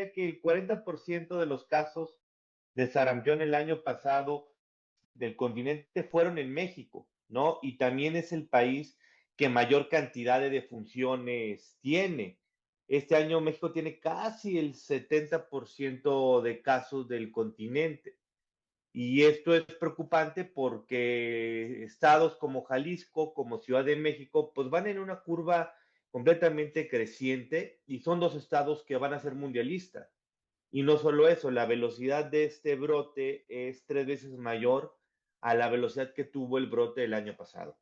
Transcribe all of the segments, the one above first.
decía que el 40% de los casos de sarampión el año pasado del continente fueron en México, ¿no? Y también es el país que mayor cantidad de defunciones tiene. Este año México tiene casi el 70% de casos del continente. Y esto es preocupante porque estados como Jalisco, como Ciudad de México, pues van en una curva completamente creciente y son dos estados que van a ser mundialistas. Y no solo eso, la velocidad de este brote es 3 veces mayor a la velocidad que tuvo el brote el año pasado.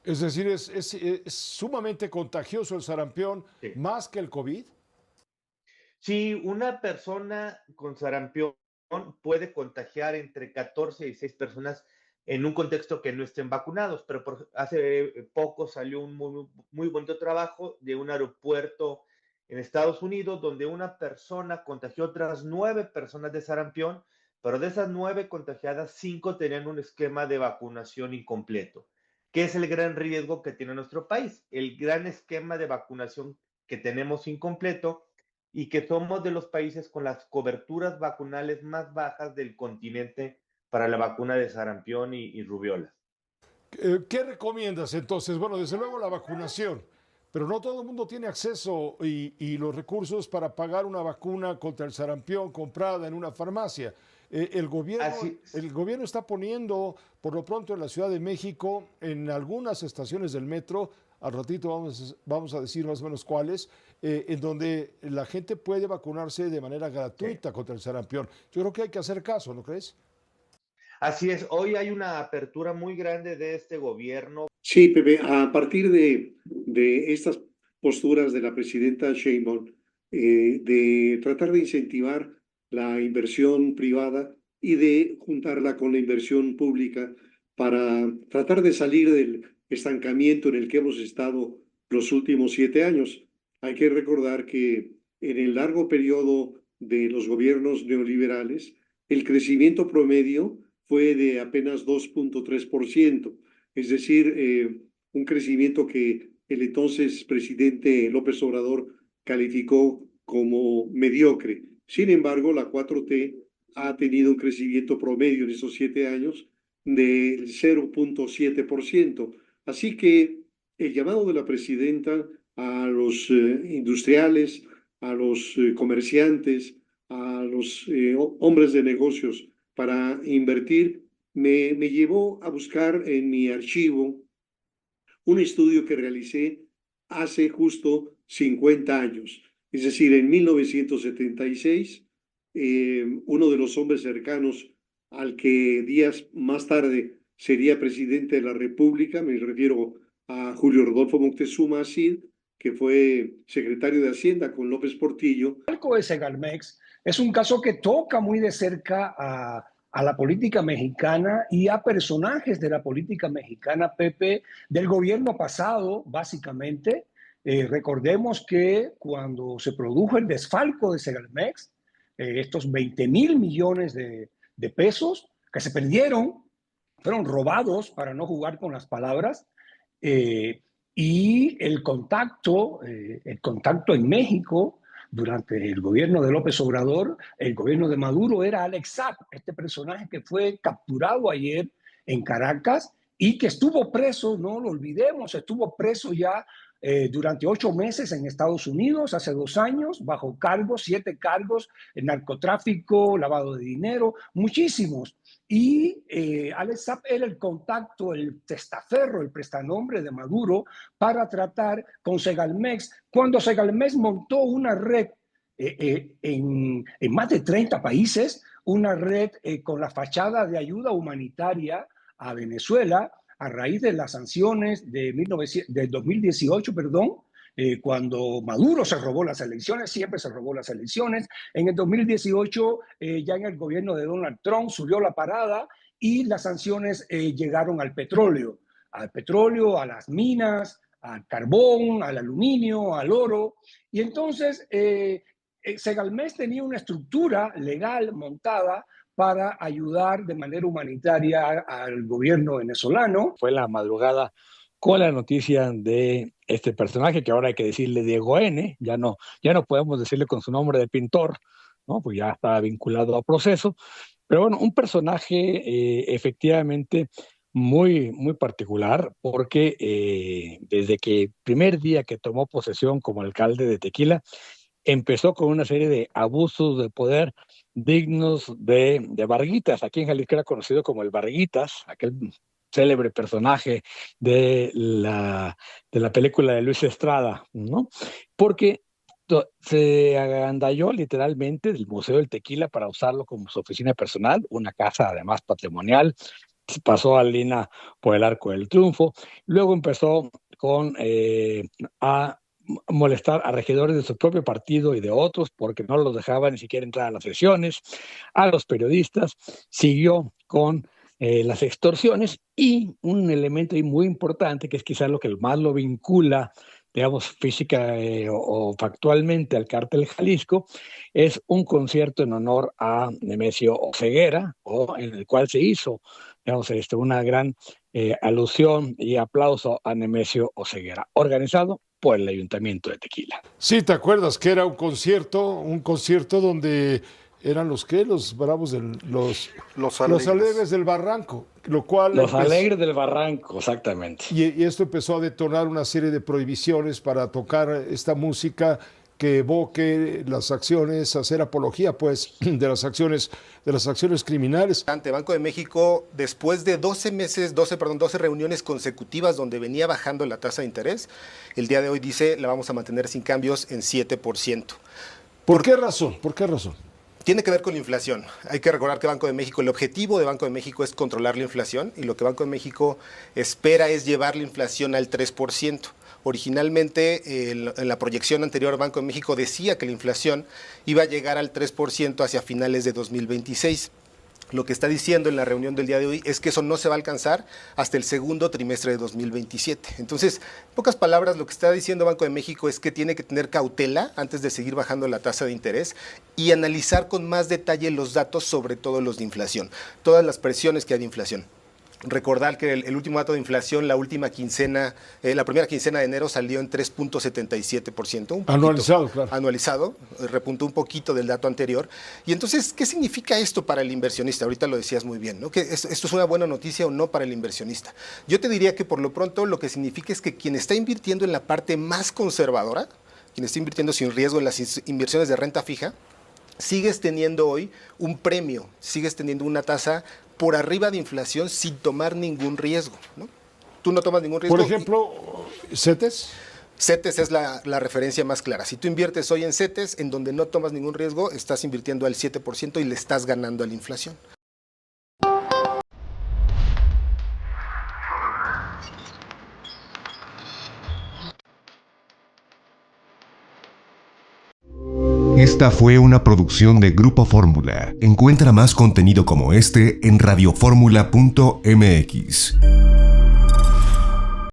Es decir, es sumamente contagioso el sarampión, Sí. más que el COVID. Si una persona con sarampión puede contagiar entre 14 y 6 personas en un contexto que no estén vacunados, pero hace poco salió un muy bonito trabajo de un aeropuerto en Estados Unidos donde una persona contagió a otras 9 personas de sarampión, pero de esas 9 contagiadas, 5 tenían un esquema de vacunación incompleto. ¿Qué es el gran riesgo que tiene nuestro país? El gran esquema de vacunación que tenemos incompleto y que somos de los países con las coberturas vacunales más bajas del continente para la vacuna de sarampión y rubiola. ¿Qué recomiendas entonces? Bueno, desde luego la vacunación, pero no todo el mundo tiene acceso y los recursos para pagar una vacuna contra el sarampión comprada en una farmacia. Así, El gobierno está poniendo, por lo pronto en la Ciudad de México, en algunas estaciones del metro, al ratito vamos a decir más o menos cuáles, en donde la gente puede vacunarse de manera sí. gratuita contra el sarampión. Yo creo que hay que hacer caso, ¿no crees? Así es, hoy hay una apertura muy grande de este gobierno. Sí, Pepe, a partir de estas posturas de la presidenta Sheinbaum, de tratar de incentivar la inversión privada y de juntarla con la inversión pública para tratar de salir del estancamiento en el que hemos estado los últimos 7 años. Hay que recordar que en el largo periodo de los gobiernos neoliberales, el crecimiento promedio fue de apenas 2,3%. Es decir, un crecimiento que el entonces presidente López Obrador calificó como mediocre. Sin embargo, la 4T ha tenido un crecimiento promedio en esos 7 años del 0,7%. Así que el llamado de la presidenta a los industriales, a los comerciantes, a los hombres de negocios para invertir me llevó a buscar en mi archivo un estudio que realicé hace justo 50 años. Es decir, en 1976, uno de los hombres cercanos al que días más tarde sería presidente de la República, me refiero a Julio Rodolfo Moctezuma Cid, que fue secretario de Hacienda con López Portillo. El caso de Segalmex es un caso que toca muy de cerca a la política mexicana y a personajes de la política mexicana, Pepe, del gobierno pasado, básicamente. Recordemos que cuando se produjo el desfalco de Segalmex, estos 20,000 millones de pesos que se perdieron, fueron robados, para no jugar con las palabras, y el contacto en México durante el gobierno de López Obrador, el gobierno de Maduro, era Alex Saab, este personaje que fue capturado ayer en Caracas y que estuvo preso, no lo olvidemos, estuvo preso ya durante 8 meses en Estados Unidos, hace 2 años, bajo cargos, 7 cargos, narcotráfico, lavado de dinero, muchísimos. Y Alex Saab era el contacto, el testaferro, el prestanombre de Maduro para tratar con Segalmex. Cuando Segalmex montó una red en más de 30 países, una red con la fachada de ayuda humanitaria a Venezuela, a raíz de las sanciones de 2018, cuando Maduro se robó las elecciones, siempre se robó las elecciones. En el 2018, ya en el gobierno de Donald Trump, subió la parada y las sanciones llegaron al petróleo, a las minas, al carbón, al aluminio, al oro. Y entonces Segalmex tenía una estructura legal montada para ayudar de manera humanitaria al gobierno venezolano. Fue la madrugada con la noticia de este personaje, que ahora hay que decirle Diego N., ya no podemos decirle con su nombre de pintor, ¿no? Pues ya está vinculado a proceso. Pero bueno, un personaje efectivamente muy, muy particular, porque desde que el primer día que tomó posesión como alcalde de Tequila, empezó con una serie de abusos de poder dignos de Varguitas. Aquí en Jalisco era conocido como el Varguitas, aquel célebre personaje de la película de Luis Estrada, ¿no? Porque se agandalló literalmente del Museo del Tequila para usarlo como su oficina personal, una casa además patrimonial. Pasó a Lina por el Arco del Triunfo, luego empezó a molestar a regidores de su propio partido y de otros porque no los dejaba ni siquiera entrar a las sesiones, a los periodistas, siguió con las extorsiones, y un elemento muy importante, que es quizás lo que más lo vincula, digamos, física o factualmente al Cártel Jalisco, es un concierto en honor a Nemesio Oseguera, en el cual se hizo, digamos, una gran alusión y aplauso a Nemesio Oseguera, organizado por el Ayuntamiento de Tequila. Sí, ¿te acuerdas que era un concierto donde eran los bravos los alegres del Barranco, lo cual los alegres del Barranco, exactamente. Y esto empezó a detonar una serie de prohibiciones para tocar esta música que evoque las acciones, hacer apología, pues, de las acciones criminales. Ante Banco de México, después de 12 reuniones consecutivas donde venía bajando la tasa de interés, el día de hoy dice la vamos a mantener sin cambios en 7%. ¿Por qué razón? ¿Por qué razón? Tiene que ver con la inflación. Hay que recordar que Banco de México, el objetivo de Banco de México es controlar la inflación, y lo que Banco de México espera es llevar la inflación al 3%. Originalmente, en la proyección anterior, Banco de México decía que la inflación iba a llegar al 3% hacia finales de 2026. Lo que está diciendo en la reunión del día de hoy es que eso no se va a alcanzar hasta el segundo trimestre de 2027. Entonces, en pocas palabras, lo que está diciendo Banco de México es que tiene que tener cautela antes de seguir bajando la tasa de interés y analizar con más detalle los datos, sobre todo los de inflación, todas las presiones que hay de inflación. Recordar que el último dato de inflación, la primera quincena de enero salió en 3.77%. Anualizado, claro. Anualizado, repuntó un poquito del dato anterior. Y entonces, ¿qué significa esto para el inversionista? Ahorita lo decías muy bien, ¿no? ¿Que esto es una buena noticia o no para el inversionista? Yo te diría que por lo pronto lo que significa es que quien está invirtiendo en la parte más conservadora, quien está invirtiendo sin riesgo en las inversiones de renta fija, sigues teniendo hoy un premio, sigues teniendo una tasa por arriba de inflación sin tomar ningún riesgo, ¿no? Tú no tomas ningún riesgo. Por ejemplo, ¿CETES? CETES es la referencia más clara. Si tú inviertes hoy en CETES, en donde no tomas ningún riesgo, estás invirtiendo al 7% y le estás ganando a la inflación. Esta fue una producción de Grupo Fórmula. Encuentra más contenido como este en radioformula.mx.